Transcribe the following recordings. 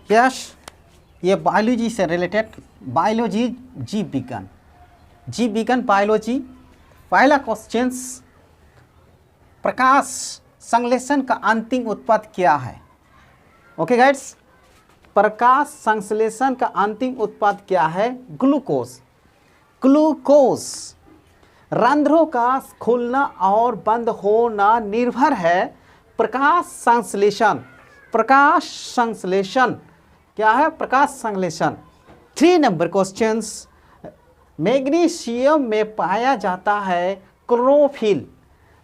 Yes, ये biology से related, biology जीव विज्ञान, जीव विज्ञान बायोलॉजी। पहला क्वेश्चन, प्रकाश संश्लेषण का अंतिम उत्पाद क्या है? ओके गाइड्स, प्रकाश संश्लेषण का अंतिम उत्पाद क्या है? ग्लूकोज। ग्लूकोज। रंध्रों का खुलना और बंद होना निर्भर है प्रकाश संश्लेषण। प्रकाश संश्लेषण क्या है? प्रकाश संश्लेषण। 3 नंबर क्वेश्चंस, मैग्नीशियम में पाया जाता है क्लोरोफिल।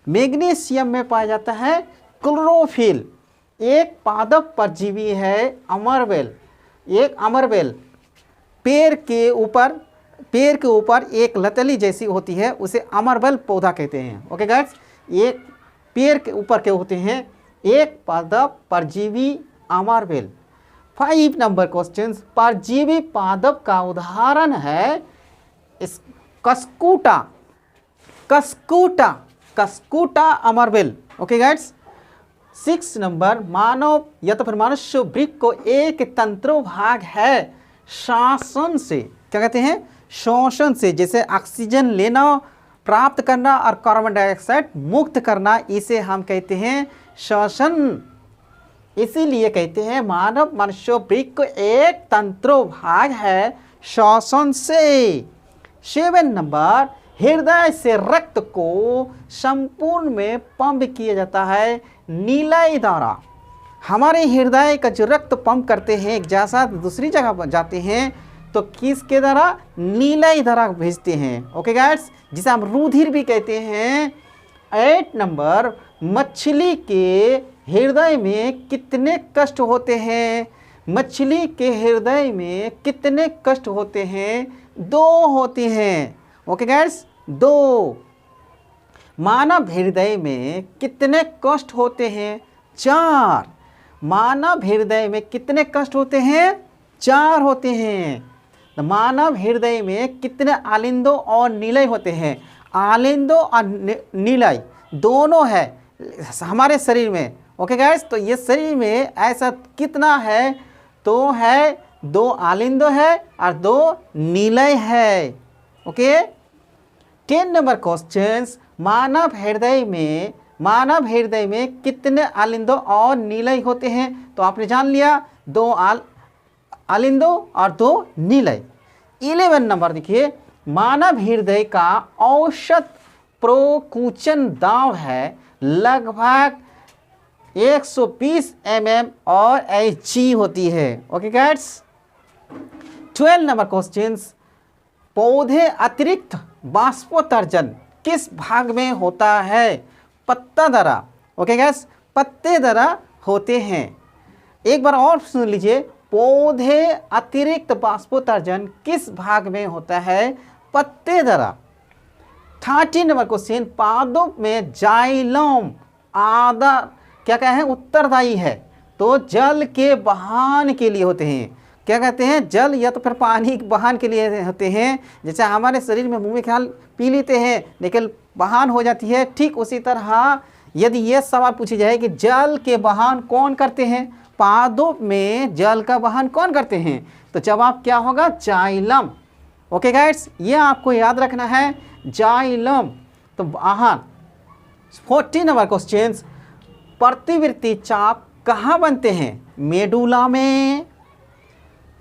मैग्नीशियम में पाया जाता है क्लोरोफिल। एक पादप परजीवी है अमरबेल। एक अमरबेल पेड़ के ऊपर एक लतली जैसी होती है, उसे अमरबेल पौधा कहते हैं। ओके गाइस, एक पेड़ के ऊपर के होते हैं एक पादप परजीवी अमरबेल। 5 नंबर क्वेश्चन, परजीवी पादप का उदाहरण है कस्कूटा। कस्कूटा, कस्कूटा अमरबेल। Okay guys. 6 नंबर, मानव या तो फिर मनुष्य वृक्क को एक तंत्रोभाग है श्वसन से। क्या कहते हैं? श्वसन से। जैसे ऑक्सीजन लेना, प्राप्त करना और कार्बन डाइऑक्साइड मुक्त करना, इसे हम कहते हैं श्वसन। इसीलिए कहते हैं मानव मनुष्य वृक्क एक तंत्रोभाग है श्वसन से। 7 नंबर, हृदय से रक्त को संपूर्ण में पंप किया जाता है नीलय द्वारा। हमारे हृदय का जो रक्त पंप करते हैं एक जगह से दूसरी जगह जाते हैं तो किसके द्वारा? नीलय द्वारा भेजते हैं। ओके गाइस, जिसे हम रुधिर भी कहते हैं। 8 नंबर, मछली के हृदय में कितने कष्ट होते हैं? मछली के हृदय में कितने कष्ट होते हैं? 2 होते हैं। Okay guys, 2। मानव हृदय में कितने कष्ट होते हैं? 4। मानव हृदय में कितने कष्ट होते हैं? 4 होते हैं। तो मानव हृदय में कितने आलिंदो और नीलय होते हैं? आलिंदो और नीलय दोनों है हमारे शरीर में। ओके गाइस, तो ये शरीर में ऐसा कितना है? तो है 2 आलिंदो है और 2 नीलय है। ओके। 10 नंबर क्वेश्चंस, मानव हृदय में कितने आलिंदो और नीलय होते हैं? तो आपने जान लिया 2 आलिंदो और 2 नीलय। 11 नंबर देखिए, मानव हृदय का औसत प्रोकुंचन दाब है लगभग 120 mm और Hg होती है। Okay guides. 12 नंबर क्वेश्चंस, पौधे अतिरिक्त बाष्पोत्सर्जन किस भाग में होता है? पत्ता द्वारा। ओके गाइस, पत्ते द्वारा होते हैं। एक बार और सुन लीजिए, पौधे अतिरिक्त बाष्पोत्सर्जन किस भाग में होता है? पत्ते द्वारा। 13 नंबर क्वेश्चन, पादप में जाइलम आधा क्या है? उत्तरदायी है। तो जल के बहान के लिए होते हैं। क्या कहते हैं? जल या तो फिर पानी बहान के लिए होते हैं। जैसे हमारे शरीर में मुंह में ख्याल पी लेते हैं लेकिन बहान हो जाती है, ठीक उसी तरह यदि ये सवाल पूछी जाए कि जल के बहान कौन करते हैं, पादप में जल का बहान कौन करते हैं, तो जवाब क्या होगा? जाइलम। ओके गाइड्स, ये आपको याद रखना है, जाइलम। तो बहान। 14 नंबर क्वेश्चन, प्रतिवर्ती चाप कहाँ बनते हैं? मेडुला में।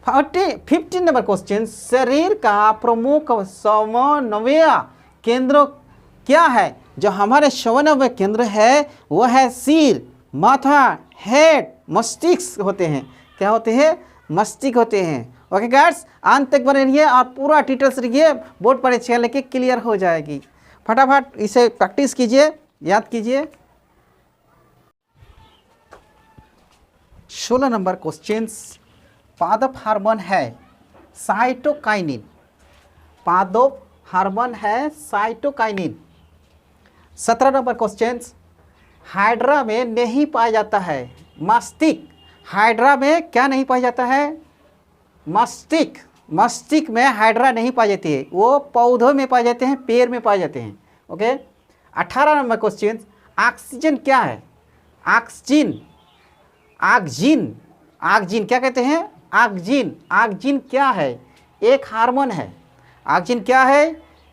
15 नंबर क्वेश्चन, शरीर का प्रमुख समन्वय केंद्र क्या है? जो हमारे समन्वय केंद्र है वह है सिर, माथा, हेड, मस्तिष्क होते हैं। क्या होते हैं? मस्तिष्क होते हैं। ओके गाइड्स, अंत तक बने रहिए और पूरा डिटेल्स रखिए, बोर्ड परीक्षा लेके क्लियर हो जाएगी। फटाफट इसे प्रैक्टिस कीजिए, याद कीजिए। 16 नंबर क्वेश्चंस, पादप हार्मोन है साइटोकाइनिन। पादप हार्मोन है साइटोकाइनिन। 17 नंबर क्वेश्चंस, हाइड्रा में नहीं पाया जाता है मस्तिष्क। हाइड्रा में क्या नहीं पाया जाता है? मस्तिष्क। मस्तिष्क में हाइड्रा नहीं पाई जाती है, वो पौधों में पाए जाते हैं, पेड़ में पाए जाते हैं। ओके। 18 नंबर क्वेश्चन, ऑक्सीजन क्या है? ऑक्सीजन, ऑक्सीजन, ऑक्सीजन क्या कहते हैं? ऑक्जिन। ऑक्जिन क्या है? एक हार्मोन है। ऑक्जिन क्या है?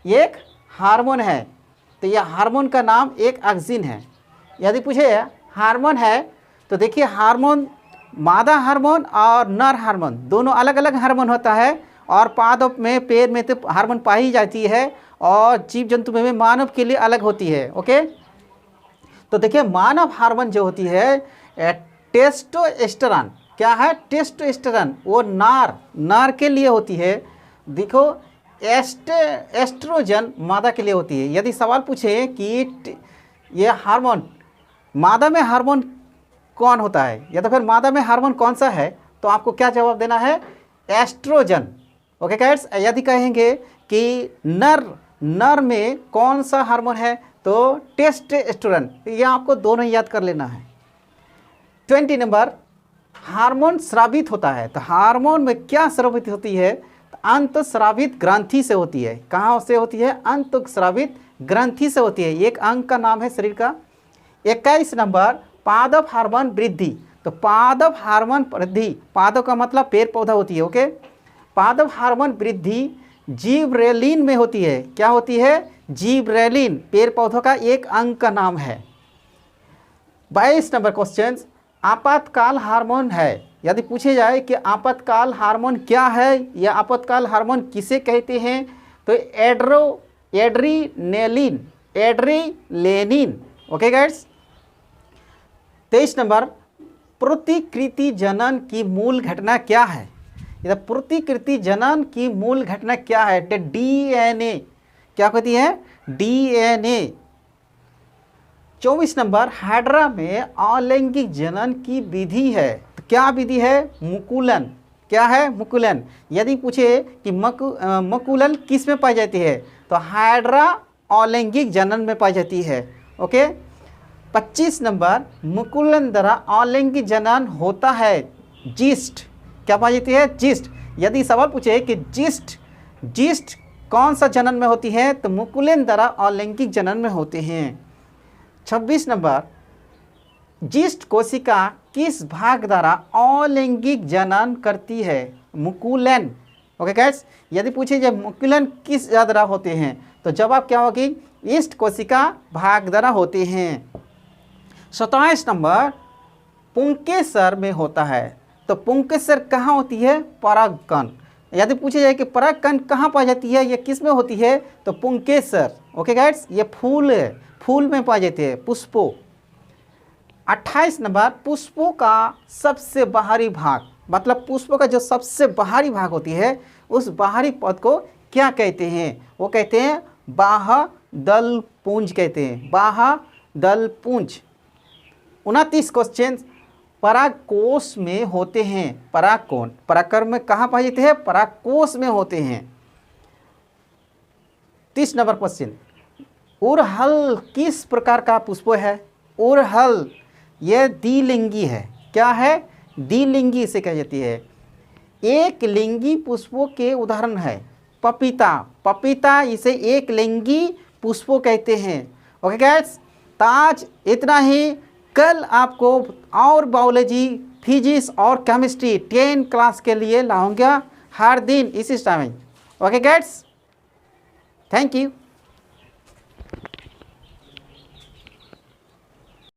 एक हार्मोन है। तो यह हार्मोन का नाम एक ऑक्जिन है। यदि पूछे हार्मोन है तो देखिए हार्मोन, मादा हार्मोन और नर हार्मोन दोनों अलग अलग हार्मोन होता है, और पादप में, पेड़ में तो हार्मोन पाई जाती है, और जीव जंतु में मानव के लिए अलग होती है। ओके, तो देखिए मानव हार्मोन जो होती है टेस्टोस्टेरोन, क्या है? टेस्टोस्टेरोन, वो नर के लिए होती है। देखो एस्ट्रोजन मादा के लिए होती है। यदि सवाल पूछे कि ये हार्मोन, मादा में हार्मोन कौन होता है, या तो फिर मादा में हार्मोन कौन सा है, तो आपको क्या जवाब देना है? एस्ट्रोजन। ओके गाइड्स, यदि कहेंगे कि नर में कौन सा हार्मोन है, तो टेस्टोस्टेरोन। ये आपको दोनों याद कर लेना है। 20 नंबर, हार्मोन स्रावित होता है। तो हार्मोन में क्या स्रावित होती है? तो अंतस्रावित ग्रंथि से होती है। कहाँ से होती है? अंतस्रावित ग्रंथि से होती है। एक अंग का नाम है शरीर का। 21 नंबर, पादप हार्मोन वृद्धि। तो पादप हार्मोन वृद्धि, पादप का मतलब पेड़ पौधा होती है। ओके, पादप हार्मोन वृद्धि जिबरेलिन में होती है। क्या होती है? जिबरेलिन, पेड़ पौधों का एक अंग का नाम है। 22 नंबर क्वेश्चन, आपातकाल हार्मोन है। यदि पूछे जाए कि आपातकाल हार्मोन क्या है या आपातकाल हार्मोन किसे कहते हैं, तो एड्रीनेलिन। Okay guides. 23 नंबर, प्रतिकृति जनन की मूल घटना क्या है? यदि प्रतिकृति जनन की मूल घटना क्या है? तो डीएनए। क्या कहती है? डीएनए। 24 नंबर, हाइड्रा में अलैंगिक जनन की विधि है। तो क्या विधि है? मुकुलन। क्या है? मुकुलन। यदि पूछे कि मुकुलन किस में पाई जाती है, तो हाइड्रा अलैंगिक जनन में पाई जाती है। ओके, 25 नंबर, मुकुलन द्वारा अलैंगिक जनन होता है जिस्ट। क्या पाई जाती है? जिस्ट। यदि सवाल पूछे कि जिस्ट कौन सा जनन में होती है, तो मुकुलन द्वारा अलैंगिक जनन में होते हैं। 26 नंबर, जिस्ट कोशिका किस भाग द्वारा अलैंगिक जनन करती है? मुकुलन। ओके गाइस, यदि पूछे जब मुकुलन किस द्वारा होते हैं, तो जवाब क्या होगी? ईस्ट कोशिका भाग द्वारा होते हैं। 27 नंबर, पुंकेसर में होता है। तो पुंकेसर कहाँ होती है? परागकण। यदि पूछे जाए कि परागकण कहाँ पाई जाती है, ये किस में होती है, तो पुंकेसर। ओके गाइड्स, ये फूल है, फूल में पाई जाती है, पुष्पों। 28 नंबर, पुष्पों का सबसे बाहरी भाग, मतलब पुष्पों का जो सबसे बाहरी भाग होती है, उस बाहरी पद को क्या कहते हैं? वो कहते हैं बाह्यदलपुंज कहते हैं, बाह्यदलपुंज। 29 क्वेश्चन, परागकोश में होते हैं। परागकोण, परागकण में कहाँ पाए जाते हैं? परागकोश में होते हैं। 30 नंबर क्वेश्चन, उड़हल किस प्रकार का पुष्प है? उड़हल यह द्विलिंगी है। क्या है? द्विलिंगी इसे कही जाती है। एक लिंगी पुष्पों के उदाहरण है पपीता इसे एक लिंगी पुष्पों कहते हैं। ओके गाइस, ताज इतना ही। कल आपको और बायोलॉजी, फिजिक्स और केमिस्ट्री 10 क्लास के लिए लाऊंगा हर दिन इसी time. Okay guys, thank you.